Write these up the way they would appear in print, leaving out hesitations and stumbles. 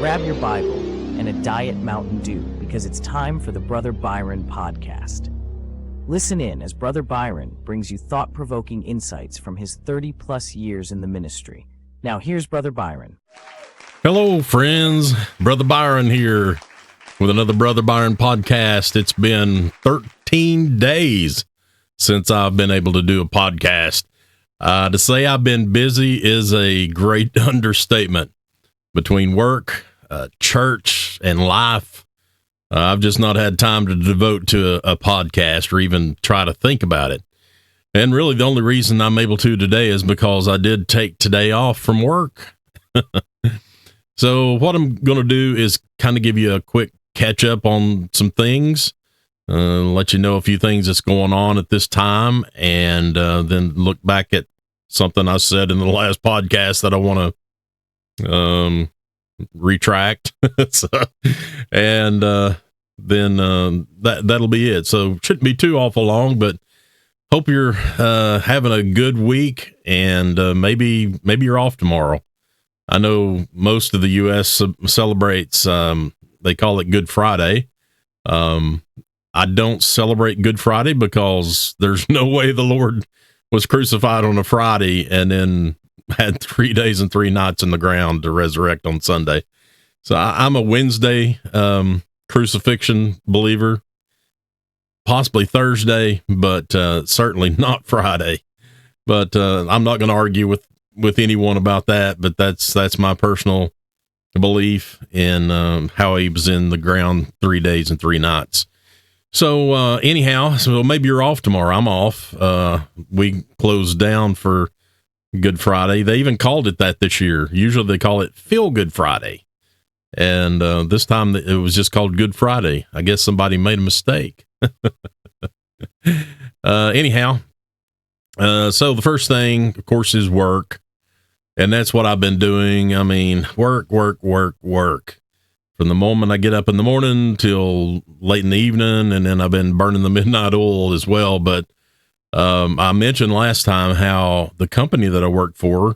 grab your Bible and a Diet Mountain Dew because it's time for the Brother Byron podcast. Listen in as Brother Byron brings you thought-provoking insights from his 30-plus years in the ministry. Now, here's Brother Byron. Hello, friends. Brother Byron here with another Brother Byron podcast. It's been 13 days since I've been able to do a podcast. To say I've been busy is a great understatement. Between work, church, and life, I've just not had time to devote to a podcast or even try to think about it. And really, the only reason I'm able to today is because I did take today off from work. So what I'm going to do is kind of give you a quick catch up on some things, let you know a few things that's going on at this time, and then look back at something I said in the last podcast that I want to retract. And then that'll be it. So shouldn't be too awful long, but hope you're having a good week, and maybe you're off tomorrow. I know most of the U.S. celebrates, they call it Good Friday. I don't celebrate Good Friday because there's no way the Lord was crucified on a Friday and then had 3 days and 3 nights in the ground to resurrect on Sunday. So I'm a Wednesday crucifixion believer, possibly Thursday, but certainly not Friday. But I'm not going to argue with anyone about that, but that's my personal belief in how he was in the ground 3 days and 3 nights. So anyhow, so maybe you're off tomorrow. I'm off. We closed down for Good Friday. They even called it that this year. Usually they call it Feel Good Friday. And this time it was just called Good Friday. I guess somebody made a mistake. Anyhow, so the first thing, of course, is work. And that's what I've been doing. I mean, work. From the moment I get up in the morning till late in the evening, and then I've been burning the midnight oil as well. But I mentioned last time how the company that I work for,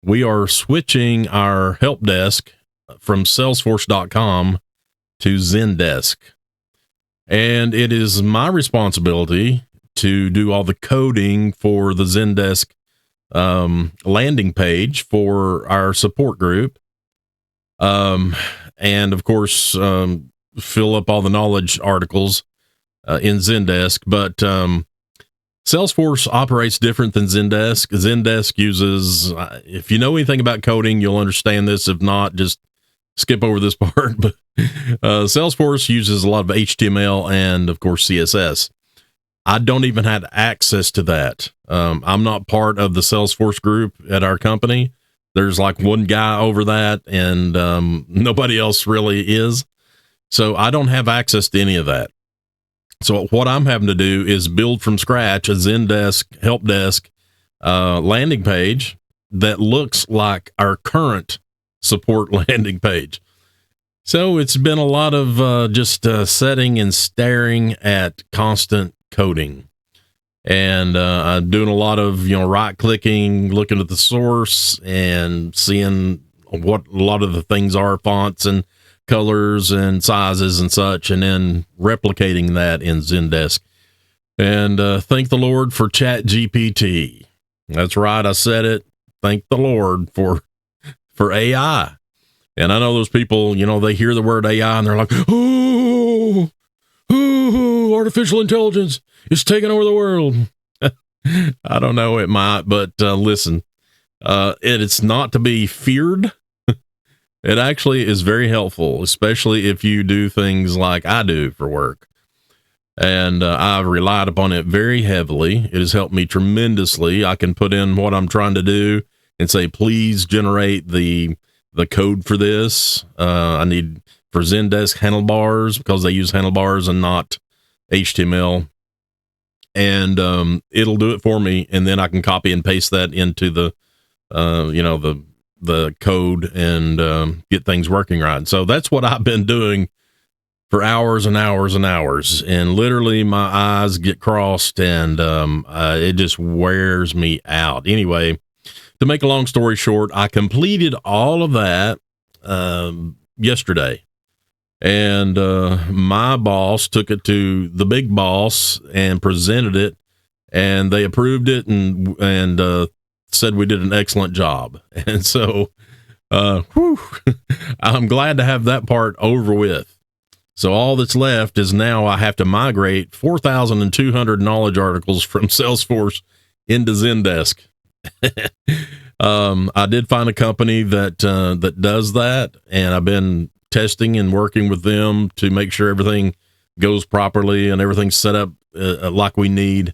we are switching our help desk from Salesforce.com to Zendesk. And it is my responsibility to do all the coding for the Zendesk landing page for our support group. And of course, fill up all the knowledge articles in Zendesk. But Salesforce operates different than Zendesk. Zendesk uses, if you know anything about coding, you'll understand this. If not, just skip over this part. But Salesforce uses a lot of HTML and, of course, CSS. I don't even have access to that. I'm not part of the Salesforce group at our company. There's like one guy over that, and nobody else really is. So I don't have access to any of that. So what I'm having to do is build from scratch a Zendesk help desk landing page that looks like our current support landing page. So it's been a lot of just setting and staring at constant coding. And I'm doing a lot of, right clicking, looking at the source and seeing what a lot of the things are, fonts and colors and sizes and such, and then replicating that in Zendesk. And thank the Lord for ChatGPT. That's right, I said it. Thank the Lord for AI. And I know those people, they hear the word AI and they're like, oh, artificial intelligence is taking over the world. I don't know, it might, but listen, it's not to be feared. It actually is very helpful, especially if you do things like I do for work. And I've relied upon it very heavily. It has helped me tremendously. I can put in what I'm trying to do and say, please generate the code for this. I need for Zendesk handlebars because they use handlebars and not HTML. And it'll do it for me, and then I can copy and paste that into the code and get things working right. So that's what I've been doing for hours and hours and hours, and literally my eyes get crossed, and it just wears me out. Anyway, to make a long story short, I completed all of that yesterday. And my boss took it to the big boss and presented it, and they approved it and said we did an excellent job. And so I'm glad to have that part over with. So all that's left is now I have to migrate 4,200 knowledge articles from Salesforce into Zendesk. I did find a company that does that, and I've been testing and working with them to make sure everything goes properly and everything's set up like we need.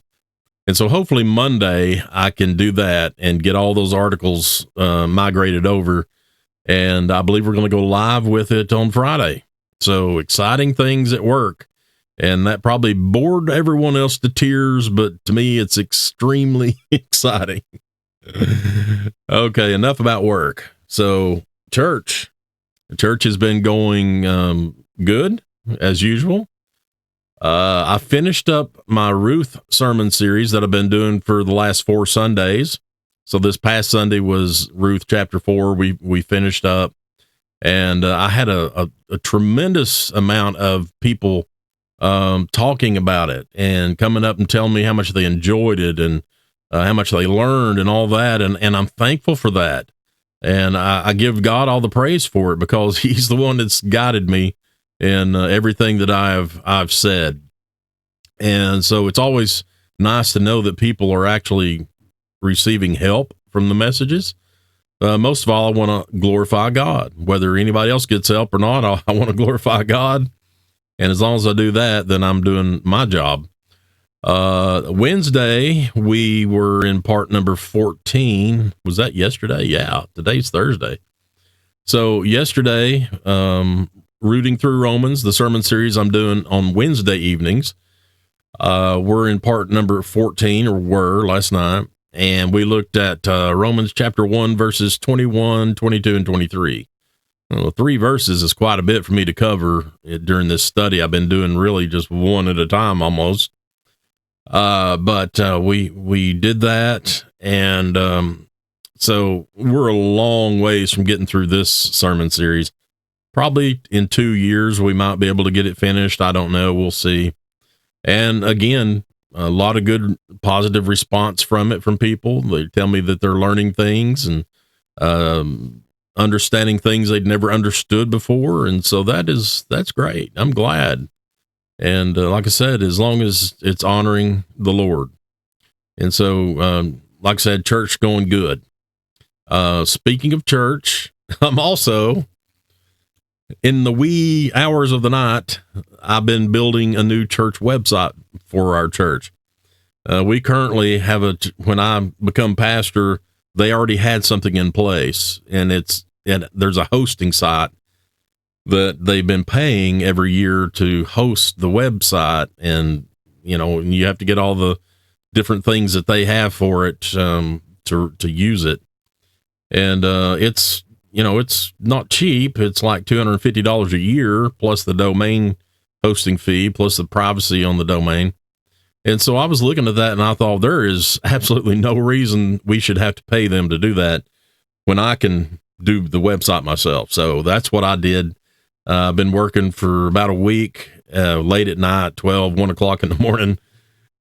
And so hopefully Monday I can do that and get all those articles migrated over. And I believe we're going to go live with it on Friday. So exciting things at work. And that probably bored everyone else to tears, but to me, it's extremely exciting. Okay, enough about work. So church has been going good as usual. I finished up my Ruth sermon series that I've been doing for the last 4 Sundays. So this past Sunday was Ruth chapter 4. We finished up, and I had a tremendous amount of people talking about it and coming up and telling me how much they enjoyed it and how much they learned and all that. And I'm thankful for that. And I give God all the praise for it, because he's the one that's guided me in everything that I've said. And so it's always nice to know that people are actually receiving help from the messages. Most of all, I want to glorify God. Whether anybody else gets help or not, I want to glorify God. And as long as I do that, then I'm doing my job. Wednesday, we were in part number 14. Was that yesterday? Yeah, today's Thursday. So yesterday, rooting through Romans, the sermon series I'm doing on Wednesday evenings, we're in part number 14, or were last night. And we looked at Romans chapter 1, verses 21, 22, and 23. Well, 3 verses is quite a bit for me to cover during this study. I've been doing really just one at a time almost. But we did that. And so we're a long ways from getting through this sermon series. Probably in 2 years, we might be able to get it finished. I don't know. We'll see. And again, a lot of good positive response from it from people. They tell me that they're learning things and understanding things they'd never understood before. And so that's great. I'm glad. And like I said, as long as it's honoring the Lord. And so, like I said, church going good. Speaking of church, I'm also, in the wee hours of the night, I've been building a new church website for our church. We currently have when I become pastor, they already had something in place, and there's a hosting site that they've been paying every year to host the website. And, you have to get all the different things that they have for it, to use it. And, it's not cheap. It's like $250 a year, plus the domain hosting fee, plus the privacy on the domain. And so I was looking at that, and I thought, there is absolutely no reason we should have to pay them to do that when I can do the website myself. So that's what I did. I've been working for about a week, late at night, 1 o'clock in the morning,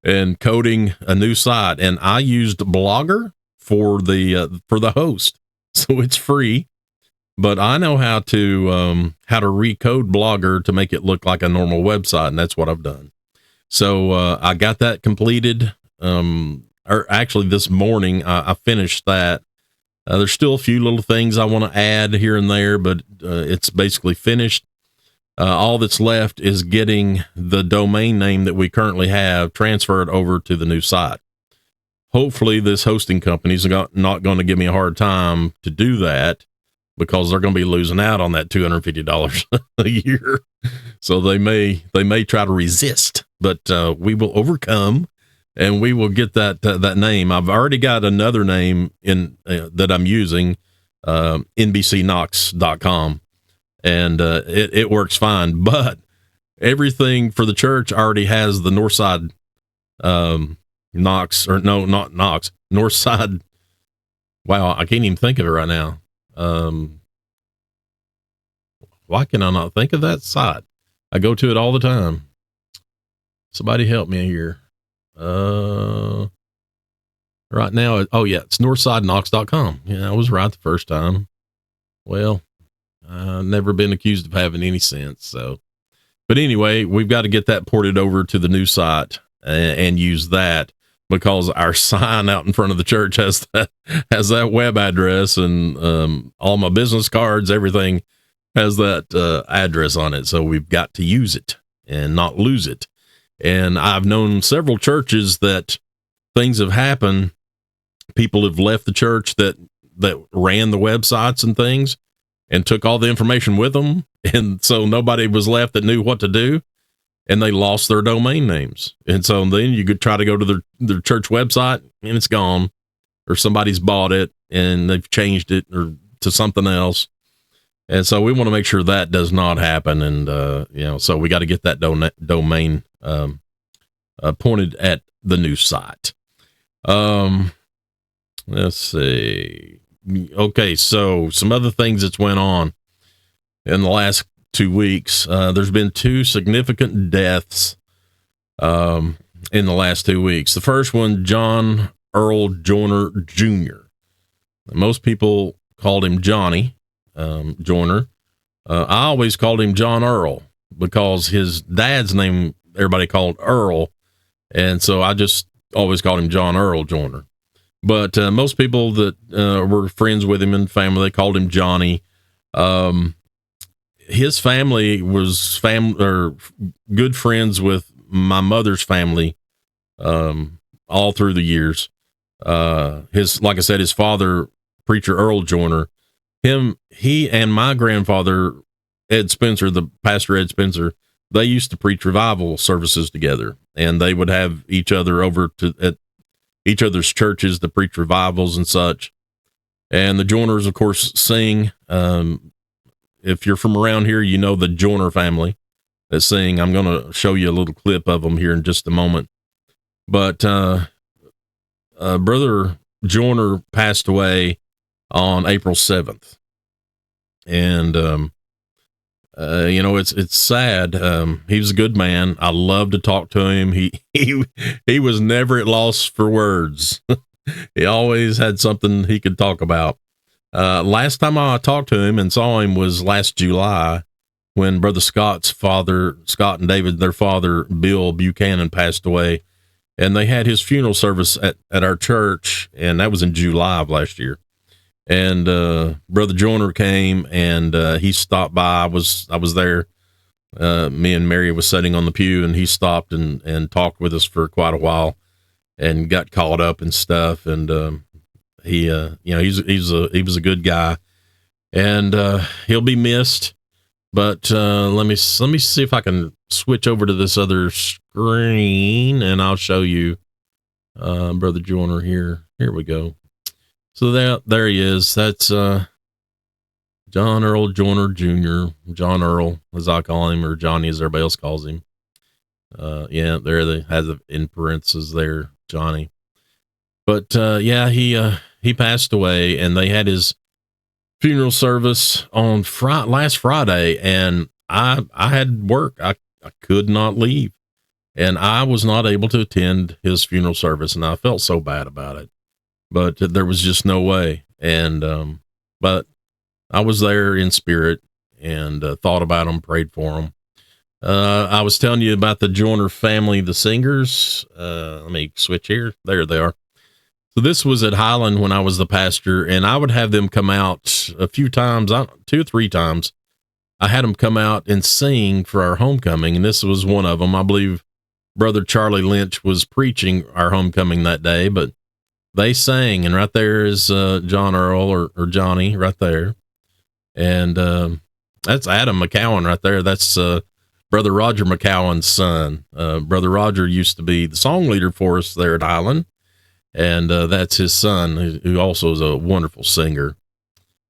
and coding a new site. And I used Blogger for the host. So it's free, but I know how to recode Blogger to make it look like a normal website. And that's what I've done. So, I got that completed. Or actually this morning, I finished that. There's still a few little things I want to add here and there, but it's basically finished. All that's left is getting the domain name that we currently have transferred over to the new site. Hopefully this hosting company is not going to give me a hard time to do that, because they're going to be losing out on that $250 a year. So they may try to resist, but we will overcome. And we will get that name. I've already got another name in that I'm using, nbcknox.com, and it works fine. But everything for the church already has the Northside Knox, or no, not Knox, Northside. Wow, I can't even think of it right now. Why can I not think of that site? I go to it all the time. Somebody help me here. Right now, it's northsideknox.com. Yeah, I was right the first time. Well, I've never been accused of having any sense. So, but anyway, we've got to get that ported over to the new site and use that, because our sign out in front of the church has that web address, and all my business cards, everything has that address on it. So we've got to use it and not lose it. And I've known several churches that things have happened. People have left the church that ran the websites and things and took all the information with them. And so nobody was left that knew what to do, and they lost their domain names. And so then you could try to go to their church website and it's gone, or somebody's bought it and they've changed it or to something else. And so we want to make sure that does not happen. And, so we got to get that domain pointed at the new site. Let's see. Okay. So some other things that's went on in the last 2 weeks. There's been 2 significant deaths, in the last 2 weeks. The first one, John Earl Joyner Jr. Most people called him Johnny, Joyner. I always called him John Earl because his dad's name, everybody called Earl. And so I just always called him John Earl Joyner. But most people that were friends with him and family, they called him Johnny. His family was good friends with my mother's family all through the years. Like I said, his father, Preacher Earl Joyner, he and my grandfather, Ed Spencer, the pastor Ed Spencer, they used to preach revival services together, and they would have each other over at each other's churches to preach revivals and such. And the Joyners, of course, sing. If you're from around here, you know the Joyner family that sing. I'm going to show you a little clip of them here in just a moment. But Brother Joyner passed away on April 7th. And, it's sad. He was a good man. I love to talk to him. He was never at loss for words. He always had something he could talk about. Last time I talked to him and saw him was last July, when Brother Scott's father, Scott and David, their father, Bill Buchanan, passed away, and they had his funeral service at our church. And that was in July of last year. And, Brother Joyner came and, he stopped by. I was there. Me and Mary was sitting on the pew, and he stopped and talked with us for quite a while and got caught up and stuff. And, he was a good guy, and, he'll be missed. But, let me see if I can switch over to this other screen, and I'll show you, Brother Joyner here. Here we go. So there he is. That's John Earl Joyner Jr., John Earl, as I call him, or Johnny, as everybody else calls him. There they has it in parentheses there, Johnny. But he passed away, and they had his funeral service on last Friday, and I had work. I could not leave, and I was not able to attend his funeral service, and I felt so bad about it. But there was just no way. And, but I was there in spirit and thought about them, prayed for them. I was telling you about the Joyner family, the singers. Let me switch here. There they are. So this was at Highland when I was the pastor, and I would have them come out a few times, 2 or 3 times. I had them come out and sing for our homecoming, and this was one of them. I believe Brother Charlie Lynch was preaching our homecoming that day, but they sang, and right there is John Earl or Johnny right there. And that's Adam McCowan right there. That's Brother Roger McCowan's son. Brother Roger used to be the song leader for us there at Highland, and that's his son, who also is a wonderful singer.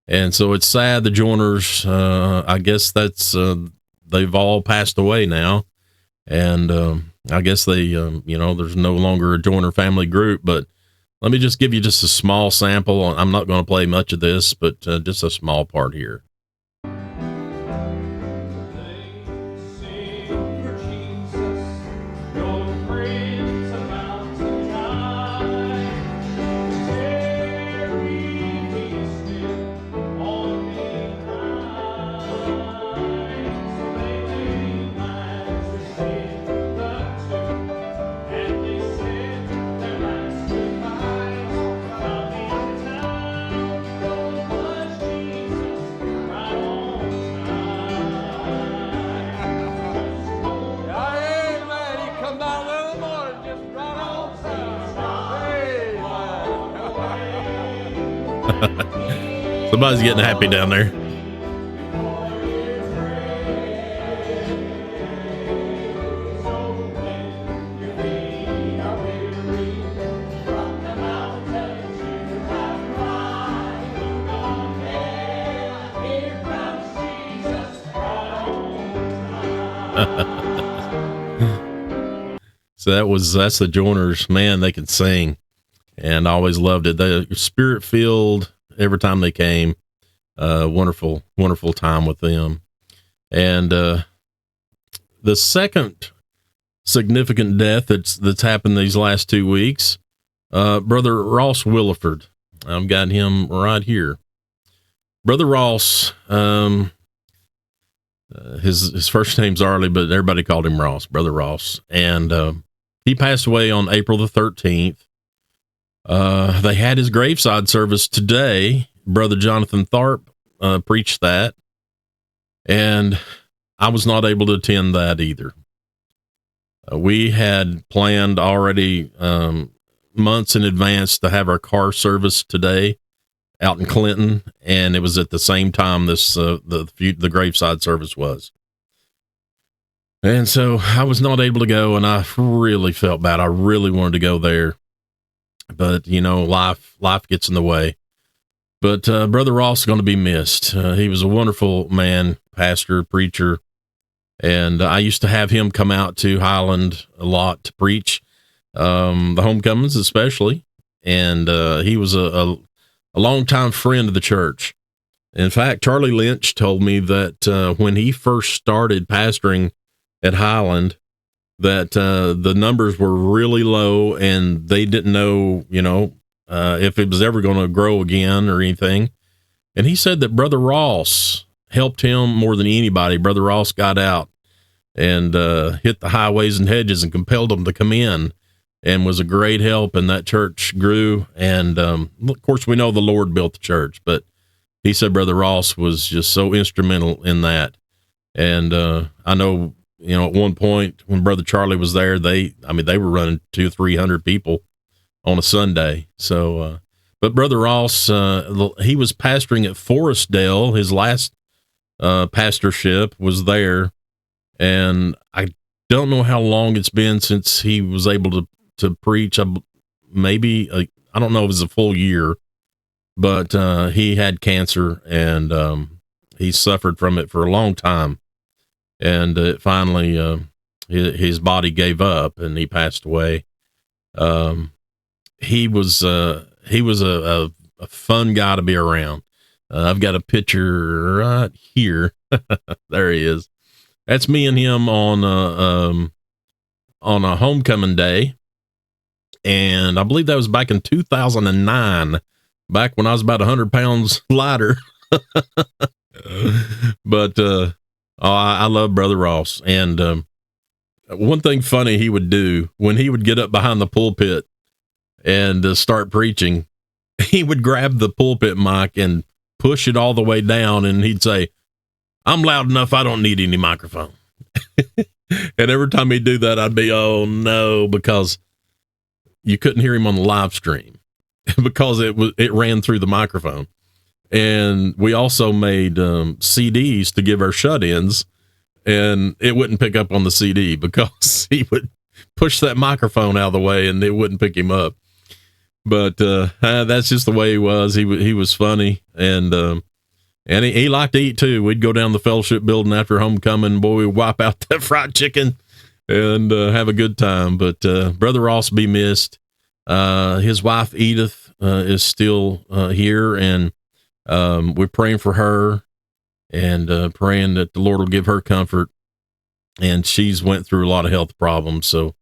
And so it's sad the Joyners, I guess that's they've all passed away now. And I guess they, there's no longer a Joyner family group, but let me just give you just a small sample. I'm not going to play much of this, but just a small part here. Somebody's getting happy down there. So that's the Joiners. Man, they can sing, and I always loved it. They spirit filled every time they came. Wonderful time with them. And the second significant death that's happened these last 2 weeks, Brother Ross Williford. I've got him right here. Brother Ross, his first name's Arlie, but everybody called him Ross, Brother Ross. And he passed away on April the 13th. They had his graveside service today. Brother Jonathan Tharp preached that, and I was not able to attend that either. We had planned already months in advance to have our car service today out in Clinton, and it was at the same time this the graveside service was. And so I was not able to go, and I really felt bad. I really wanted to go there, but life gets in the way. But Brother Ross is going to be missed. He was a wonderful man, pastor, preacher, and I used to have him come out to Highland a lot to preach, the homecomings especially, and he was a longtime friend of the church. In fact, Charlie Lynch told me that when he first started pastoring at Highland, that the numbers were really low, and they didn't know, if it was ever going to grow again or anything. And he said that Brother Ross helped him more than anybody. Brother Ross got out and hit the highways and hedges and compelled them to come in, and was a great help, and that church grew. And of course, we know the Lord built the church, but he said Brother Ross was just so instrumental in that. And I know, at one point when Brother Charlie was there, they were running 200-300 people on a Sunday. So, but Brother Ross, he was pastoring at Forestdale. His last pastorship was there, and I don't know how long it's been since he was able to preach. I don't know if it's a full year, but he had cancer, and he suffered from it for a long time. And it finally, his body gave up, and he passed away. He was a fun guy to be around. I've got a picture right here. There he is. That's me and him on a homecoming day, and I believe that was back in 2009, back when I was about 100 pounds lighter. But I love Brother Ross. And one thing funny he would do when he would get up behind the pulpit and start preaching, he would grab the pulpit mic and push it all the way down, and he'd say, "I'm loud enough, I don't need any microphone." And every time he'd do that, I'd be, oh no, because you couldn't hear him on the live stream because it ran through the microphone. And we also made CDs to give our shut-ins, and it wouldn't pick up on the CD because he would push that microphone out of the way and it wouldn't pick him up. But that's just the way he was. He was funny, and he liked to eat too. We'd go down the fellowship building after homecoming. Boy, we'd wipe out that fried chicken and have a good time. But Brother Ross be missed. His wife Edith is still here, and we're praying for her and praying that the Lord will give her comfort. And she's went through a lot of health problems, so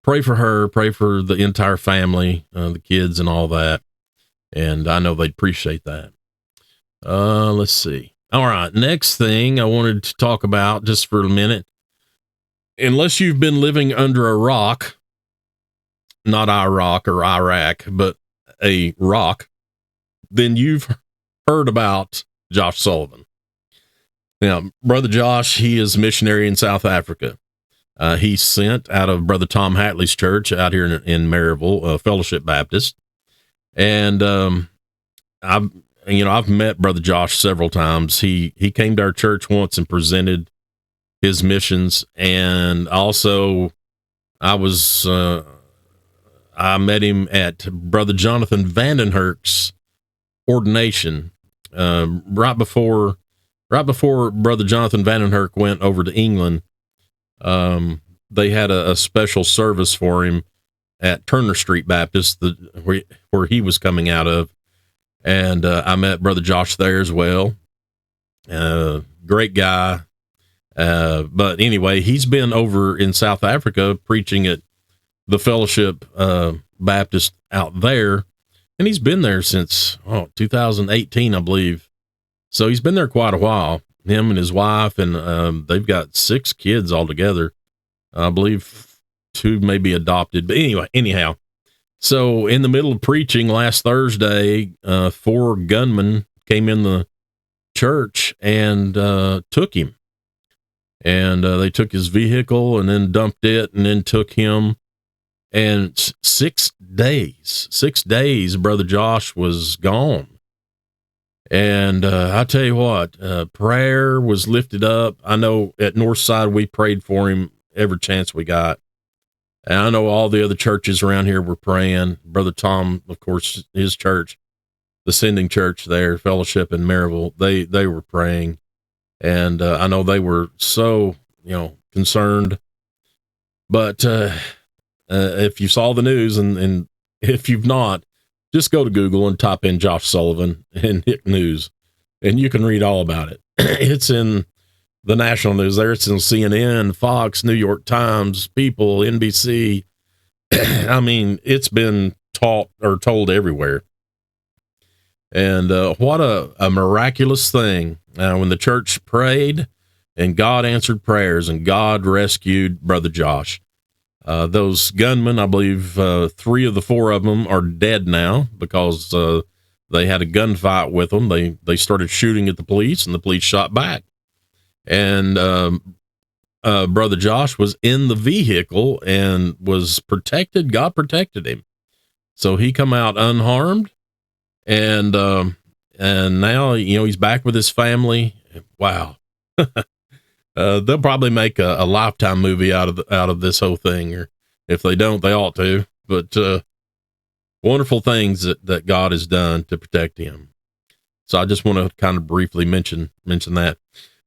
pray for her, pray for the entire family, the kids and all that. And I know they'd appreciate that. Let's see. All right. Next thing I wanted to talk about just for a minute, unless you've been living under a rock, not Iraq or Iraq, but a rock, then you've heard about Josh Sullivan. Now, Brother Josh, he is a missionary in South Africa. He's sent out of Brother Tom Hatley's church out here in Maryville, Fellowship Baptist. And I've met Brother Josh several times. He came to our church once and presented his missions. And also I met him at Brother Jonathan Vandenherk's ordination, right before Brother Jonathan Vandenherk went over to England. They had a special service for him at Turner Street Baptist, where he was coming out of. And I met Brother Josh there as well. Great guy. But anyway, he's been over in South Africa preaching at the Fellowship Baptist out there. And he's been there since 2018, I believe. So he's been there quite a while, him and his wife, and they've got 6 kids altogether. I believe 2 may be adopted. But anyhow, so in the middle of preaching last Thursday, 4 gunmen came in the church and took him. And they took his vehicle and then dumped it and then took him. And 6 days, Brother Josh was gone. And I tell you what, prayer was lifted up. I know at Northside we prayed for him every chance we got. And I know all the other churches around here were praying. Brother Tom, of course, his church, the Sending Church there, Fellowship in Maryville, they were praying. And I know they were so, concerned. But if you saw the news, and if you've not, just go to Google and type in Josh Sullivan and hit news, and you can read all about it. It's in the national news there. It's in CNN, Fox, New York Times, People, NBC. I mean, it's been taught or told everywhere. And what a miraculous thing when the church prayed and God answered prayers and God rescued Brother Josh. Those gunmen, I believe 3 of the 4 of them are dead now because they had a gunfight with them. They started shooting at the police and the police shot back. And Brother Josh was in the vehicle and was protected. God protected him. So he come out unharmed. And now, he's back with his family. Wow. They'll probably make a Lifetime movie out of this whole thing, or if they don't, they ought to. But wonderful things that God has done to protect him. So I just want to kind of briefly mention that.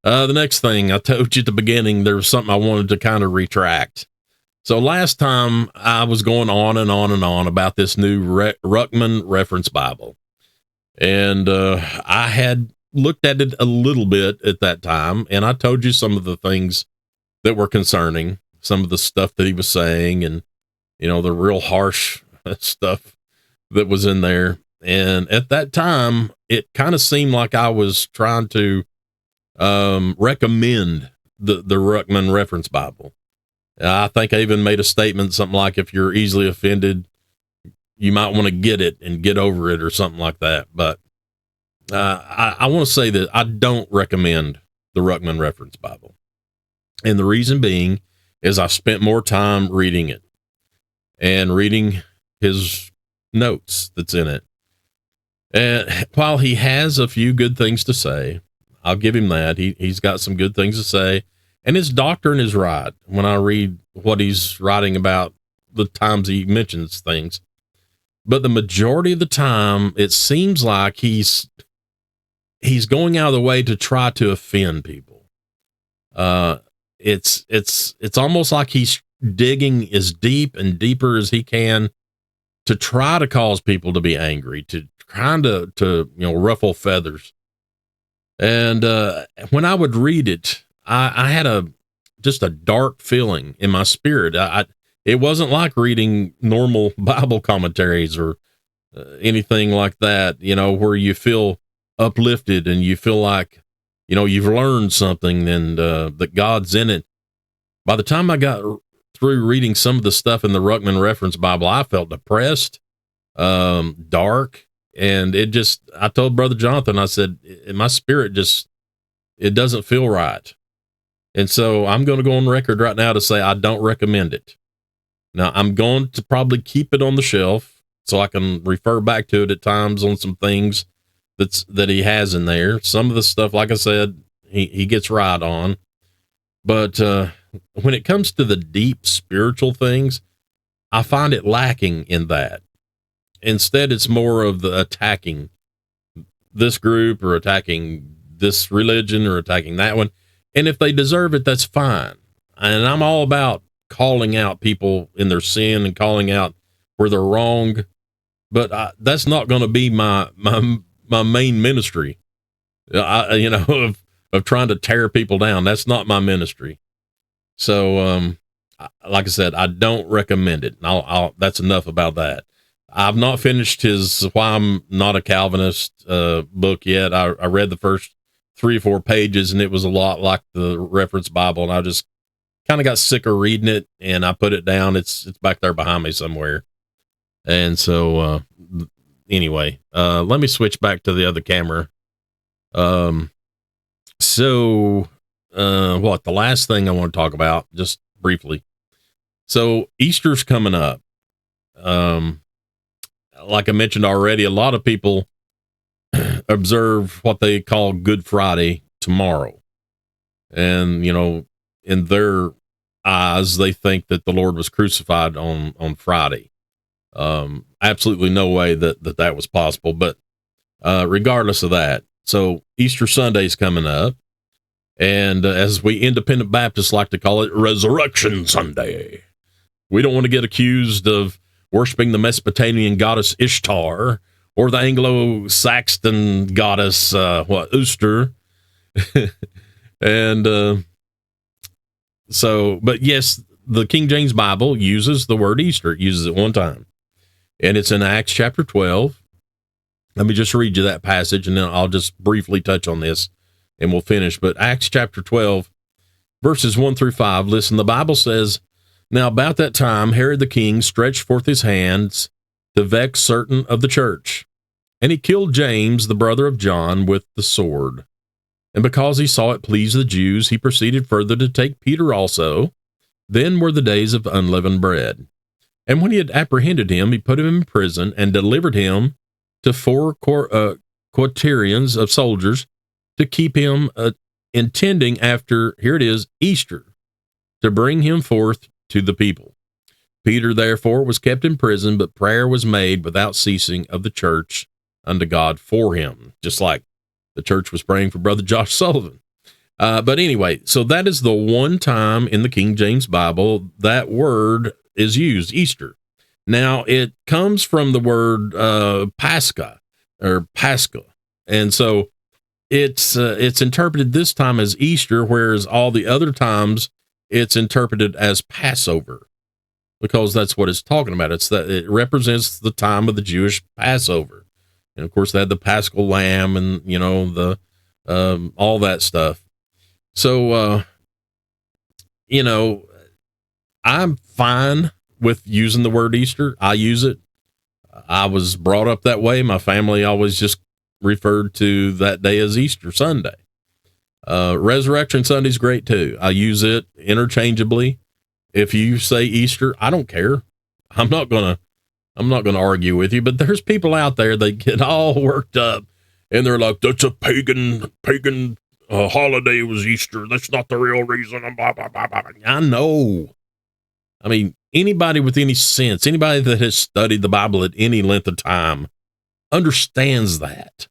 The next thing I told you at the beginning, there was something I wanted to kind of retract. So last time I was going on and on and on about this new Ruckman Reference Bible, and I had looked at it a little bit at that time, and I told you some of the things that were concerning, some of the stuff that he was saying, and the real harsh stuff that was in there. And at that time, it kind of seemed like I was trying to recommend the Ruckman Reference Bible. I think I even made a statement, something like, if you're easily offended, you might want to get it and get over it, or something like that. But I want to say that I don't recommend the Ruckman Reference Bible. And the reason being is I spent more time reading it and reading his notes that's in it. And while he has a few good things to say, I'll give him that. He's got some good things to say, and his doctrine is right when I read what he's writing about, the times he mentions things. But the majority of the time, it seems like he's going out of the way to try to offend people. It's almost like he's digging as deep and deeper as he can to try to cause people to be angry, to trying to ruffle feathers. And when I would read it, I had just a dark feeling in my spirit. It wasn't like reading normal Bible commentaries or anything like that, where you feel uplifted and you feel like, you've learned something and that God's in it. By the time I got through reading some of the stuff in the Ruckman Reference Bible, I felt depressed, dark. And I told Brother Jonathan, I said, my spirit it doesn't feel right. And so I'm going to go on record right now to say I don't recommend it. Now, I'm going to probably keep it on the shelf so I can refer back to it at times on some things that he has in there. Some of the stuff, like I said, he gets right on. But when it comes to the deep spiritual things, I find it lacking in that. Instead, it's more of the attacking this group or attacking this religion or attacking that one. And if they deserve it, that's fine. And I'm all about calling out people in their sin and calling out where they're wrong. But that's not going to be my main ministry. Of trying to tear people down. That's not my ministry. So, like I said, I don't recommend it. That's enough about that. I've not finished his Why I'm Not a Calvinist book yet. I read the first 3 or 4 pages, and it was a lot like the reference Bible, and I just kind of got sick of reading it, and I put it down. It's back there behind me somewhere. And so, anyway, let me switch back to the other camera. The last thing I want to talk about, just briefly. So Easter's coming up. Like I mentioned already, a lot of people observe what they call Good Friday tomorrow. And, in their eyes, they think that the Lord was crucified on Friday. Absolutely no way that was possible. But regardless of that, so Easter Sunday's coming up. And as we independent Baptists like to call it, Resurrection Sunday. We don't want to get accused of worshiping the Mesopotamian goddess Ishtar or the Anglo-Saxon goddess, Uster. And but yes, the King James Bible uses the word Easter. It uses it one time. And it's in Acts chapter 12. Let me just read you that passage, and then I'll just briefly touch on this, and we'll finish. But Acts chapter 12, verses 1-5, listen, the Bible says, "Now about that time, Herod the king stretched forth his hands to vex certain of the church, and he killed James, the brother of John, with the sword. And because he saw it please the Jews, he proceeded further to take Peter also. Then were the days of unleavened bread. And when he had apprehended him, he put him in prison and delivered him to 4 quaternions of soldiers to keep him, intending after, here it is, Easter, to bring him forth to the people. Peter, therefore, was kept in prison, but prayer was made without ceasing of the church unto God for him," just like the church was praying for Brother Josh Sullivan. But anyway, so that is the one time in the King James Bible that word is used, Easter. Now, it comes from the word Pascha, or Pascha. And so it's interpreted this time as Easter, whereas all the other times it's interpreted as Passover, because that's what it's talking about. It's that it represents the time of the Jewish Passover. And of course, they had the Paschal lamb and, the all that stuff. So, I'm fine with using the word Easter. I use it. I was brought up that way. My family always just referred to that day as Easter Sunday. Resurrection Sunday is great too. I use it interchangeably. If you say Easter, I don't care. I'm not gonna argue with you, but there's people out there, they get all worked up and they're like, that's a pagan holiday was Easter. That's not the real reason. Blah, blah, blah, blah. I know. I mean, anybody with any sense, anybody that has studied the Bible at any length of time understands that.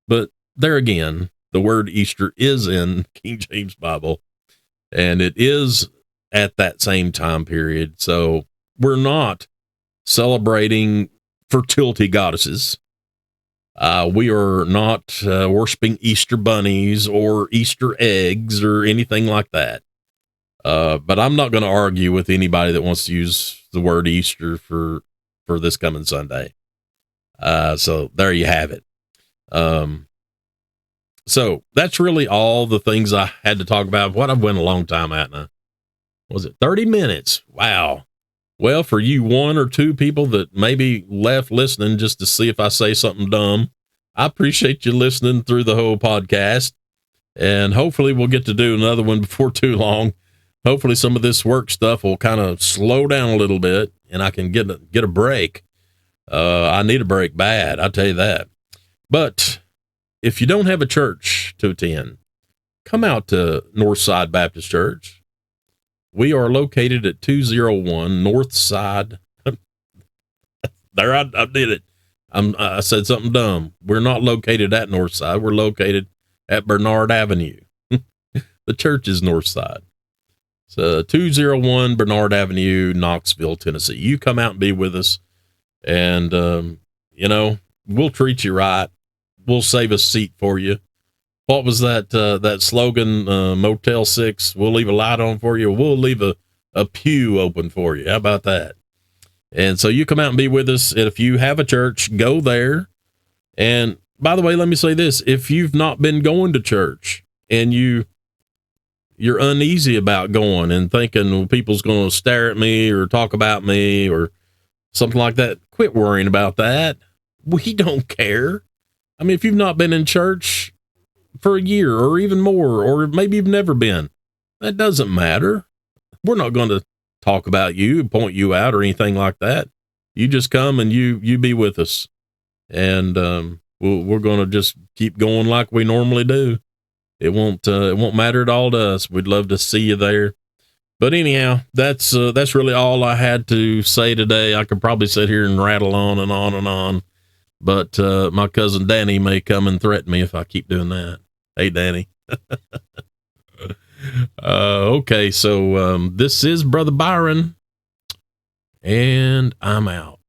But there again, the word Easter is in King James Bible, and it is at that same time period. So we're not celebrating fertility goddesses. We are not worshiping Easter bunnies or Easter eggs or anything like that. But I'm not going to argue with anybody that wants to use the word Easter for this coming Sunday. So there you have it. So that's really all the things I had to talk about. What I've went a long time at now. Was it 30 minutes? Wow. Well, for you 1 or 2 people that maybe left listening just to see if I say something dumb, I appreciate you listening through the whole podcast. And hopefully we'll get to do another one before too long. Hopefully some of this work stuff will kind of slow down a little bit and I can get a break. I need a break bad. I'll tell you that. But if you don't have a church to attend, come out to Northside Baptist Church. We are located at 201 Northside. There, I did it. I said something dumb. We're not located at Northside. We're located at Bernard Avenue. The church is Northside. So 201 Bernard Avenue, Knoxville, Tennessee. You come out and be with us, and we'll treat you right. We'll save a seat for you. What was that slogan? Motel 6. We'll leave a light on for you. We'll leave a pew open for you. How about that? And so you come out and be with us. And if you have a church, go there. And by the way, let me say this: if you've not been going to church and you're uneasy about going and thinking, well, people's going to stare at me or talk about me or something like that, quit worrying about that. We don't care. I mean, if you've not been in church for a year or even more, or maybe you've never been, that doesn't matter. We're not going to talk about you, point you out or anything like that. You just come and you be with us, and we're going to just keep going like we normally do. It won't matter at all to us. We'd love to see you there. But anyhow, that's really all I had to say today. I could probably sit here and rattle on and on and on, but my cousin Danny may come and threaten me if I keep doing that. Hey, Danny. Okay, so this is Brother Byron, and I'm out.